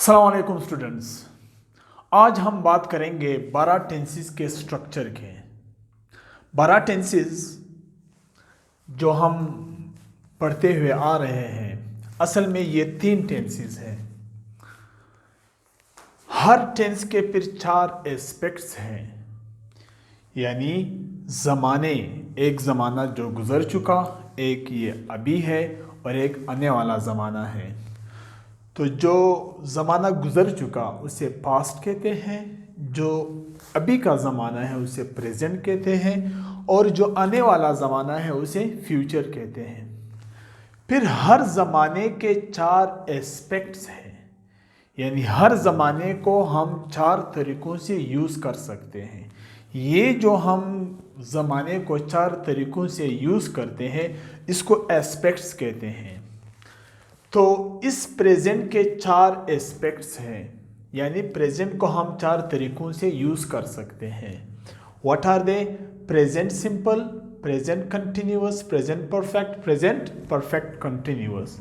अस्सलाम वालेकुम स्टूडेंट्स। आज हम बात करेंगे 12 टेंसेस के स्ट्रक्चर के। 12 टेंसेस जो हम पढ़ते हुए आ रहे हैं, असल में ये 3 टेंसेस हैं। हर टेंस के फिर 4 एस्पेक्ट्स हैं, यानी ज़माने। एक ज़माना जो गुज़र चुका, एक ये अभी है और एक आने वाला ज़माना है। तो जो ज़माना गुज़र चुका उसे पास्ट कहते हैं, जो अभी का ज़माना है उसे प्रेजेंट कहते हैं, और जो आने वाला ज़माना है उसे फ्यूचर कहते हैं। फिर हर ज़माने के 4 एस्पेक्ट्स हैं, यानी हर ज़माने को हम 4 तरीक़ों से यूज़ कर सकते हैं। ये जो हम ज़माने को 4 तरीक़ों से यूज़ करते हैं, इसको एस्पेक्ट्स कहते हैं। तो इस प्रेजेंट के 4 एस्पेक्ट्स हैं, यानी प्रेजेंट को हम 4 तरीक़ों से यूज़ कर सकते हैं। What are they? Present simple, present continuous, present perfect, present perfect continuous.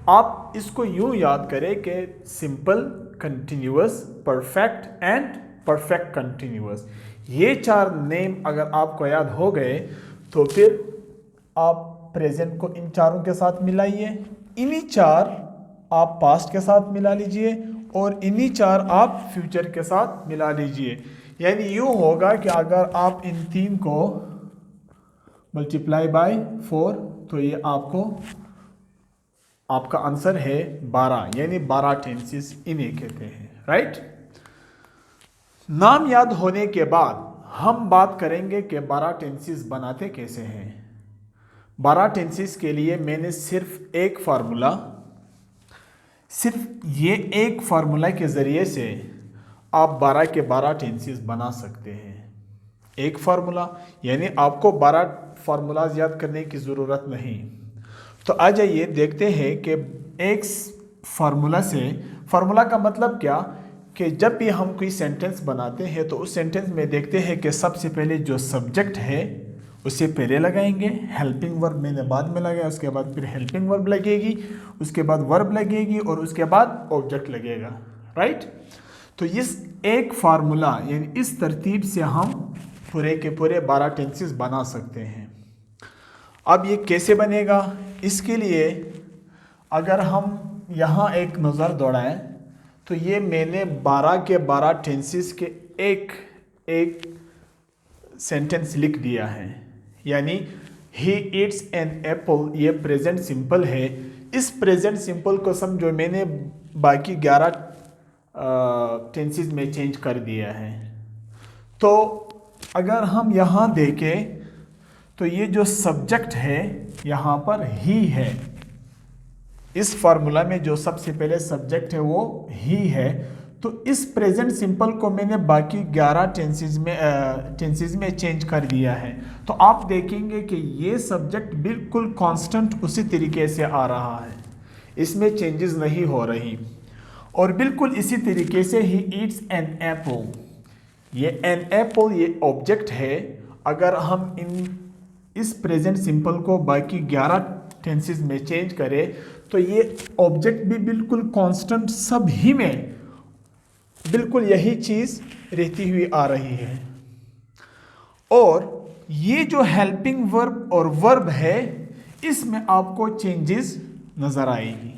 आप इसको यूँ याद करें कि simple, continuous, perfect and perfect continuous. ये 4 नेम अगर आपको याद हो गए तो फिर आप प्रेजेंट को इन चारों के साथ मिलाइए, इन्हीं 4 आप पास्ट के साथ मिला लीजिए और इन्हीं 4 आप फ्यूचर के साथ मिला लीजिए। यानी यूँ होगा कि अगर आप इन 3 को मल्टीप्लाई बाय 4 तो ये आपका आंसर है 12, यानी 12 टेंसेस इन्हें कहते हैं। राइट। नाम याद होने के बाद हम बात करेंगे कि 12 टेंसेस बनाते कैसे हैं। 12 टेंसेस के लिए मैंने सिर्फ एक फार्मूला के ज़रिए से आप 12 के 12 टेंसेस बना सकते हैं। एक फार्मूला, यानी आपको 12 फार्मूलाज याद करने की ज़रूरत नहीं। तो आ जाइए देखते हैं कि एक फार्मूला का मतलब क्या, कि जब भी हम कोई सेंटेंस बनाते हैं तो उस सेंटेंस में देखते हैं कि सबसे पहले जो सब्जेक्ट है उसे पहले लगाएंगे, हेल्पिंग वर्ब मैंने बाद में लगाया, उसके बाद फिर हेल्पिंग वर्ब लगेगी, उसके बाद वर्ब लगेगी और उसके बाद ऑब्जेक्ट लगेगा। राइट। तो इस एक फार्मूला यानी इस तरतीब से हम पूरे के पूरे 12 टेंसेस बना सकते हैं। अब ये कैसे बनेगा? इसके लिए अगर हम यहाँ एक नज़र दौड़ाएं तो ये मैंने 12 के 12 टेंसेस के एक सेंटेंस लिख दिया है। यानी ही ईट्स एन एप्पल, ये प्रेजेंट सिंपल है। इस प्रेजेंट सिंपल को समझो मैंने बाकी 11 टेंसेस में चेंज कर दिया है। तो अगर हम यहाँ देखें तो ये जो सब्जेक्ट है यहाँ पर ही है। इस फार्मूला में जो सबसे पहले सब्जेक्ट है वो ही है। तो इस प्रेजेंट सिंपल को मैंने बाकी 11 टेंसेस में चेंज कर दिया है। तो आप देखेंगे कि ये सब्जेक्ट बिल्कुल कांस्टेंट उसी तरीके से आ रहा है, इसमें चेंजेस नहीं हो रही। और बिल्कुल इसी तरीके से ही ईट्स एन एप्पल, ये एन एप्पल ये ऑब्जेक्ट है। अगर हम इस प्रेजेंट सिंपल को बाकी 11 टेंसेस में चेंज करें तो ये ऑब्जेक्ट भी बिल्कुल कांस्टेंट सभी में बिल्कुल यही चीज़ रहती हुई आ रही है। और ये जो हेल्पिंग वर्ब और वर्ब है इसमें आपको चेंजेस नज़र आएगी।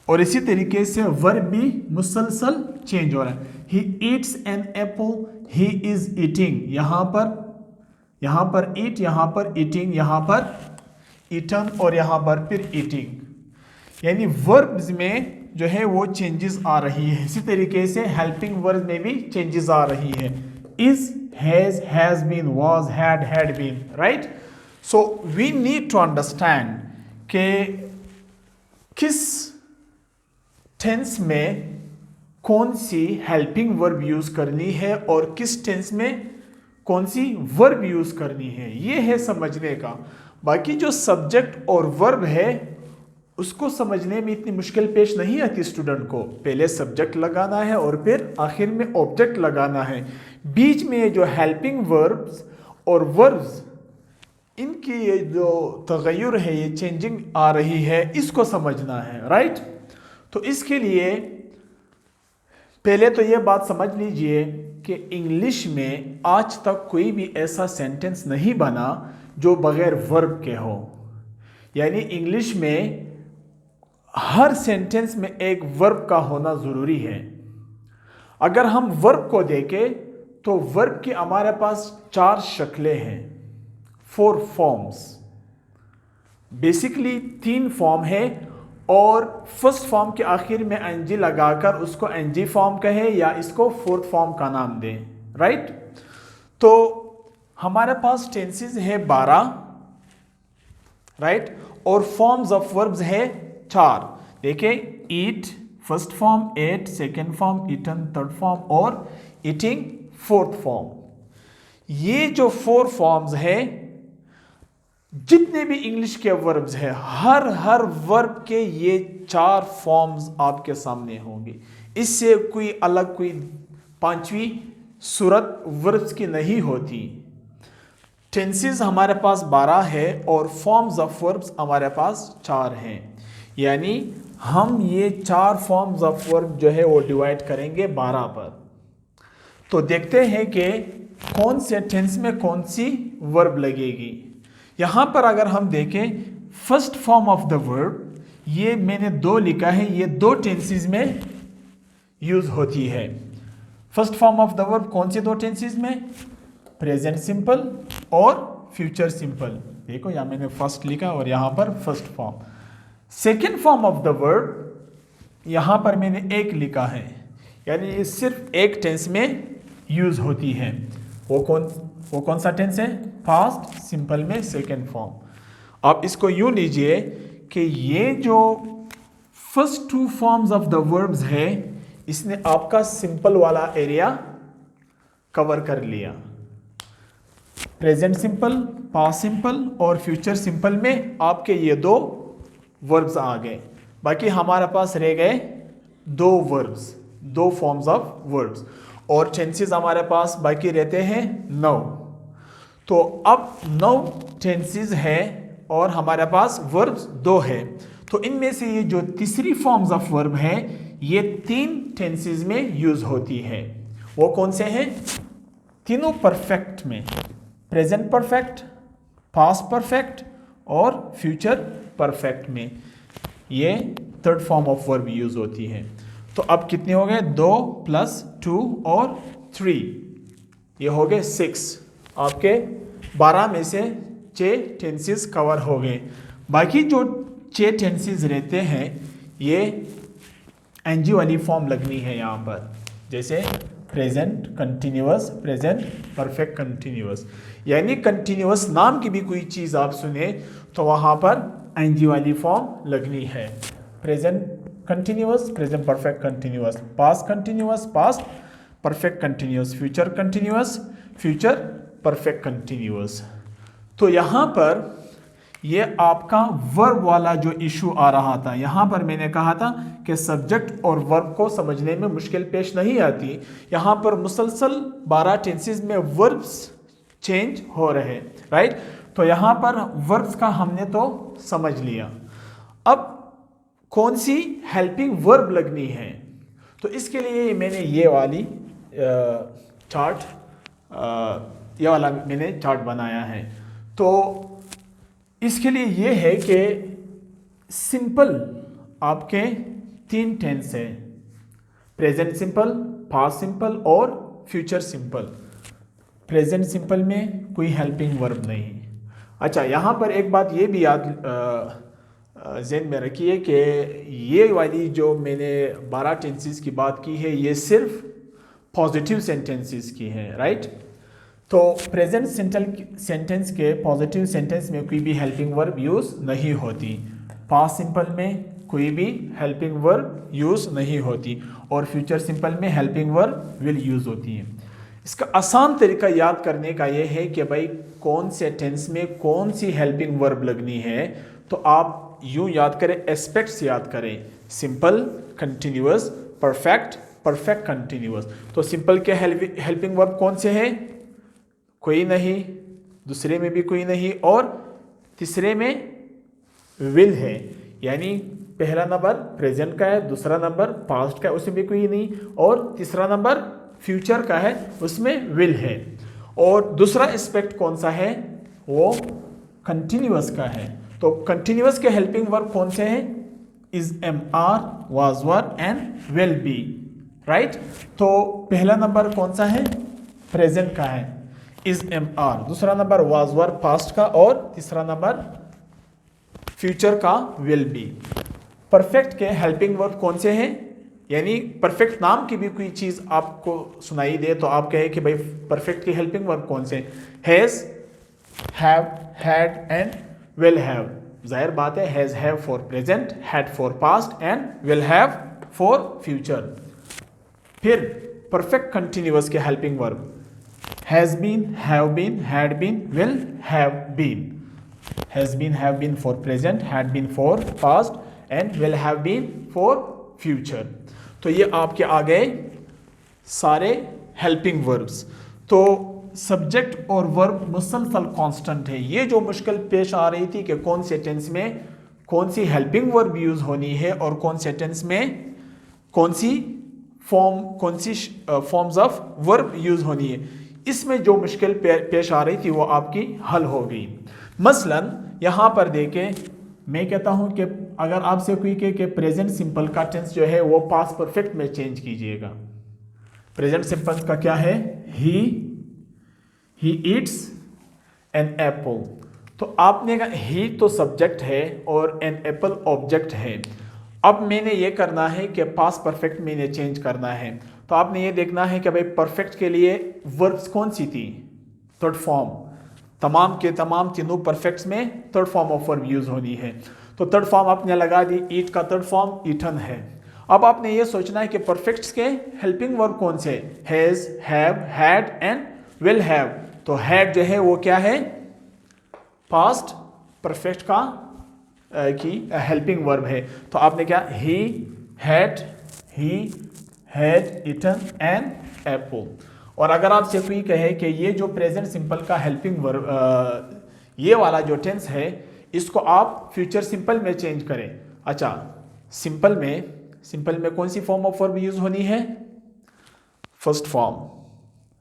और इसी तरीके से वर्ब भी मुसलसल चेंज हो रहा है। He eats an apple, he is eating, यहाँ पर ईट, यहाँ पर ईटिंग, यहाँ पर ईटन और यहाँ पर फिर ईटिंग। यानी वर्ब्स में जो है वो चेंजेस आ रही है। इसी तरीके से हेल्पिंग वर्ब में भी चेंजेस आ रही है। Is, has been, was, had been. Right. So we need to understand कि किस टेंस में कौन सी हेल्पिंग वर्ब यूज करनी है और किस टेंस में कौन सी वर्ब यूज करनी है, ये है समझने का। बाकी जो सब्जेक्ट और वर्ब है उसको समझने में इतनी मुश्किल पेश नहीं आती स्टूडेंट को। पहले सब्जेक्ट लगाना है और फिर आखिर में ऑब्जेक्ट लगाना है। बीच में जो हेल्पिंग वर्ब्स और वर्ब्स इनकी ये जो तगय्युर है, ये चेंजिंग आ रही है, इसको समझना है। राइट। तो इसके लिए पहले तो ये बात समझ लीजिए कि इंग्लिश में आज तक कोई भी ऐसा सेंटेंस नहीं बना जो बगैर वर्ब के हो। यानी इंग्लिश में हर सेंटेंस में एक वर्ब का होना ज़रूरी है। अगर हम वर्ब को देखें तो वर्ब की हमारे पास 4 शक्लें हैं, 4 फॉर्म्स। बेसिकली 3 फॉर्म है और फर्स्ट फॉर्म के आखिर में एनजी लगाकर उसको एनजी फॉर्म कहे या इसको फोर्थ फॉर्म का नाम दें, राइट। तो हमारे पास टेंसेस है 12, राइट, और फॉर्म्स ऑफ वर्ब्स है 4। देखिए, eat first form, ate second form, eaten third form और ईटिंग फोर्थ फॉर्म। ये जो 4 फॉर्म्स है, जितने भी इंग्लिश के वर्ब्स हैं, हर वर्ब के ये 4 फॉर्म्स आपके सामने होंगे। इससे कोई अलग कोई 5वीं सूरत वर्ब्स की नहीं होती। टेंसेस हमारे पास 12 है और फॉर्म्स ऑफ वर्ब्स हमारे पास 4 हैं। यानी हम ये 4 फॉर्म्स ऑफ वर्ब जो है वो डिवाइड करेंगे 12 पर। तो देखते हैं कि कौन से टेंस में कौन सी वर्ब लगेगी। यहां पर अगर हम देखें first form of the verb, ये मैंने 2 लिखा है, ये 2 टेंसेस में यूज होती है। First form of the verb कौन से 2 टेंसेस में? प्रेजेंट सिंपल और फ्यूचर सिंपल। देखो यहां मैंने फर्स्ट लिखा और यहां पर first form. Second form of the verb यहां पर मैंने 1 लिखा है, यानी ये सिर्फ एक टेंस में यूज होती है। वो कौन सा टेंस है? पास्ट सिंपल में सेकेंड फॉर्म। आप इसको यूं लीजिए कि ये जो first 2 forms of the verbs है, इसने आपका सिंपल वाला एरिया कवर कर लिया। प्रेजेंट सिंपल, पास्ट सिंपल और फ्यूचर सिंपल में आपके ये 2 वर्ब्स आ गए। बाकी हमारे पास रह गए 2 वर्ब्स, 2 फॉर्म्स ऑफ वर्ब्स, और टेंसेस हमारे पास बाकी रहते हैं 9। तो अब 9 टेंसेस है और हमारे पास वर्ब्स 2 है। तो इनमें से ये जो तीसरी फॉर्म्स ऑफ वर्ब है, ये 3 टेंसेस में यूज होती है। वो कौन से हैं? तीनों परफेक्ट में, प्रेजेंट परफेक्ट, पास्ट परफेक्ट और फ्यूचर परफेक्ट में ये third form of verb use होती है। तो अब कितने हो गए? 2 + 2 और 3, ये हो गए 6। आपके 12 में से 6 टेंसेस कवर हो गए। बाकी जो 6 टेंसेस रहते हैं, ये एनजी वाली फॉर्म लगनी है यहाँ पर, जैसे present continuous, present perfect continuous. यानी कंटिन्यूअस नाम की भी कोई चीज़ आप सुने तो वहाँ पर एनजी वाली फॉर्म लगनी है। Present continuous, present perfect continuous, past continuous, past perfect continuous, future continuous, future perfect continuous. तो यहाँ पर ये आपका वर्ब वाला जो इशू आ रहा था, यहाँ पर मैंने कहा था कि सब्जेक्ट और वर्ब को समझने में मुश्किल पेश नहीं आती। यहाँ पर मुसलसल 12 टेंसेस में वर्ब्स चेंज हो रहे, राइट। तो यहाँ पर वर्ब्स का हमने तो समझ लिया। अब कौन सी हेल्पिंग वर्ब लगनी है, तो इसके लिए मैंने ये वाली चार्ट, ये वाला मैंने चार्ट बनाया है। तो इसके लिए ये है कि सिंपल आपके 3 टेंस है, प्रेजेंट सिंपल, पास्ट सिंपल और फ्यूचर सिंपल। प्रेजेंट सिंपल में कोई हेल्पिंग वर्ब नहीं। अच्छा, यहाँ पर एक बात ये भी याद ज़हन में रखिए कि ये वाली जो मैंने 12 टेंसेस की बात की है, ये सिर्फ पॉजिटिव सेंटेंसेस की है, राइट। तो प्रेजेंट सेंटेंस के पॉजिटिव सेंटेंस में कोई भी हेल्पिंग वर्ब यूज़ नहीं होती, पास्ट सिंपल में कोई भी हेल्पिंग वर्ब यूज़ नहीं होती और फ्यूचर सिंपल में हेल्पिंग वर्ब विल यूज़ होती है। इसका आसान तरीका याद करने का ये है कि भाई कौन से टेंस में कौन सी हेल्पिंग वर्ब लगनी है, तो आप यूं याद करें, एस्पेक्ट्स याद करें, simple, continuous, perfect, perfect continuous. तो सिंपल के हेल्पिंग वर्ब कौन से हैं? कोई नहीं, दूसरे में भी कोई नहीं और तीसरे में विल है। यानी पहला नंबर प्रेजेंट का है, दूसरा नंबर पास्ट का है, उसमें भी कोई नहीं, और तीसरा नंबर फ्यूचर का है, उसमें विल है। और दूसरा एस्पेक्ट कौन सा है, वो कंटिन्यूअस का है। तो कंटिन्यूअस के हेल्पिंग वर्ब कौन से हैं, is, am, are, was, were and will be, right. तो पहला नंबर कौन सा है, प्रेजेंट का है, इज, एम, आर, दूसरा नंबर वाज, वर पास्ट का, और तीसरा नंबर फ्यूचर का विल बी। परफेक्ट के हेल्पिंग वर्ब कौन से हैं, यानी परफेक्ट नाम की भी कोई चीज आपको सुनाई दे तो आप कहे कि भाई परफेक्ट की हेल्पिंग वर्ब कौन से, has, have, had and will have. जाहिर बात है, has, have for present, had for past and will have for future. फिर परफेक्ट कंटिन्यूअस के helping verb has been, have been, had been, will have been. Has been, have been for present, had been for past and will have been for future. तो ये आपके आ गए सारे helping verbs. तो subject और verb मुसलसल constant है। ये जो मुश्किल पेश आ रही थी कि कौन से टेंस में कौन सी हेल्पिंग वर्ब यूज होनी है और कौन से टेंस में कौन सी फॉर्म्स ऑफ वर्ब यूज होनी है, इसमें जो मुश्किल पेश आ रही थी वो आपकी हल हो गई। मसलन यहां पर देखें, मैं कहता हूं कि अगर आपसे कोई कहे कि प्रेजेंट सिंपल का टेंस जो है वो पास्ट परफेक्ट में चेंज कीजिएगा। प्रेजेंट सिंपल का क्या है, ही ईट्स एन एप्पल। तो आपने कहा ही तो सब्जेक्ट है और एन एप्पल ऑब्जेक्ट है। अब मैंने ये करना है कि पास्ट परफेक्ट में इन्हें चेंज करना है। तो आपने ये देखना है कि भाई परफेक्ट के लिए वर्ब्स कौन सी थी, थर्ड फॉर्म। तमाम के तमाम तीनों परफेक्ट्स में third form of verb use होनी है। तो थर्ड फॉर्म आपने लगा दी, ईट का थर्ड फॉर्म ईटन है। अब आपने ये सोचना है कि परफेक्ट्स के हेल्पिंग वर्ब कौन से, has, have, had and will have. तो हैड जो है वो क्या है, पास्ट परफेक्ट का की हेल्पिंग वर्ब है। तो आपने क्या, he had eaten an apple. और अगर आपसे कोई कहे कि ये जो प्रेजेंट सिंपल का हेल्पिंग वर्ब, ये वाला जो टेंस है, इसको आप फ्यूचर सिंपल में चेंज करें। अच्छा, सिंपल में कौन सी फॉर्म ऑफ वर्ब यूज होनी है, फर्स्ट फॉर्म,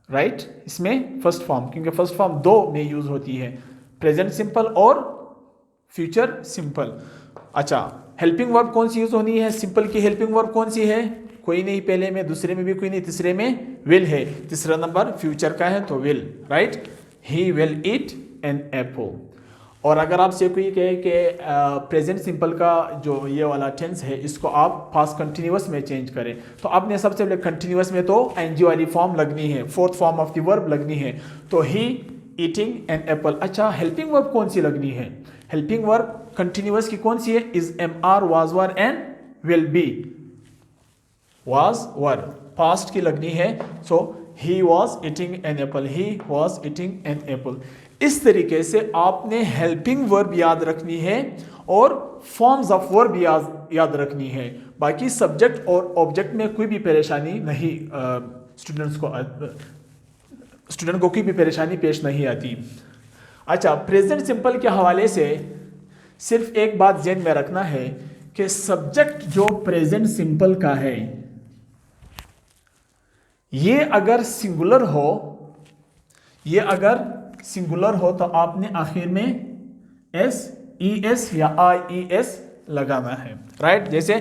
राइट। इसमें फर्स्ट फॉर्म, क्योंकि फर्स्ट फॉर्म दो में यूज होती है, प्रेजेंट सिंपल और फ्यूचर सिंपल। अच्छा, हेल्पिंग वर्ब कौन सी यूज होनी है, सिंपल की हेल्पिंग वर्ब कौन सी है, कोई नहीं, पहले में, दूसरे में भी कोई नहीं, तीसरे में विल है, तीसरा नंबर फ्यूचर का है तो will, right. He will eat an apple. और अगर आपसे कोई कहे कि प्रेजेंट सिंपल का जो ये वाला टेंस है इसको आप पास्ट कंटिन्यूअस में चेंज करें, तो आपने सबसे पहले कंटिन्यूअस में तो एनजी वाली फॉर्म लगनी है, fourth form of the verb लगनी है। तो ही ईटिंग एन एप्पल। अच्छा, हेल्पिंग वर्ब कौन सी लगनी है, हेल्पिंग वर्ब कंटिन्यूअस की कौन सी है, is, am, are, was, were and will be. Was, were past की लगनी है। So he was eating an apple, he was eating an apple. इस तरीके से आपने हेल्पिंग वर्ब याद रखनी है और फॉर्म्स ऑफ वर्ब याद रखनी है। बाकी सब्जेक्ट और ऑब्जेक्ट में कोई भी परेशानी नहीं, स्टूडेंट को कोई भी परेशानी पेश नहीं आती। अच्छा, प्रेजेंट सिंपल के हवाले से सिर्फ एक बात ध्यान में रखना है कि सब्जेक्ट जो प्रेजेंट सिंपल का है, ये अगर सिंगुलर हो तो आपने आखिर में एस, ई एस या आई ई एस लगाना है, राइट। जैसे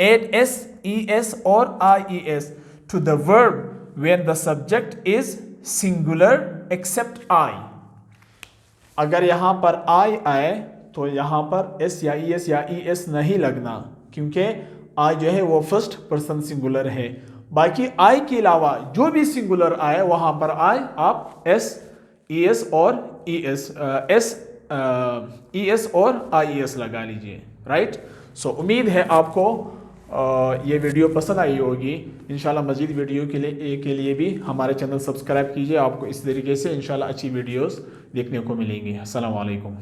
एड एस, ई एस और I E S to the verb when the subject is singular except I. अगर यहां पर आई आए तो यहां पर एस या ई एस नहीं लगना, क्योंकि आई जो है वो फर्स्ट पर्सन सिंगुलर है। बाकी आई के अलावा जो भी सिंगुलर आए वहां पर आई आप एस, ई एस और ई एस और आई एस लगा लीजिए, राइट। सो उम्मीद है आपको ये वीडियो पसंद आई होगी। इंशाल्लाह मज़ीद वीडियो के लिए भी हमारे चैनल सब्सक्राइब कीजिए। आपको इस तरीके से इंशाल्लाह अच्छी वीडियोस देखने को मिलेंगी। अस्सलाम वालेकुम।